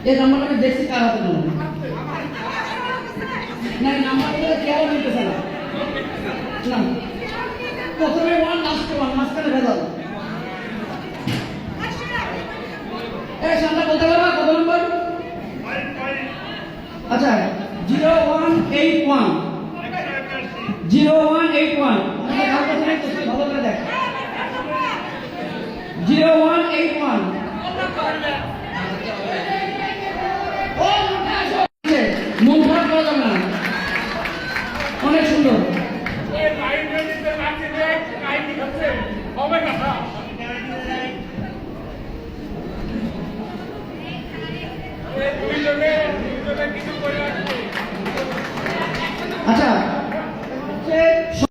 এই নাম্বারটা দেখছি কার হাতে না নাম্বারটা কেউ নিতেছে না না প্রথমে ওয়ান লাস্টে ওয়ান মাঝখানে ভেজাল এই সামনে বলতে পারবা কত নম্বর আচ্ছা 0181 0181 ভালো করে দেখ 0181 মন খারাপ করা যাবে না অনেক সুন্দর আচ্ছা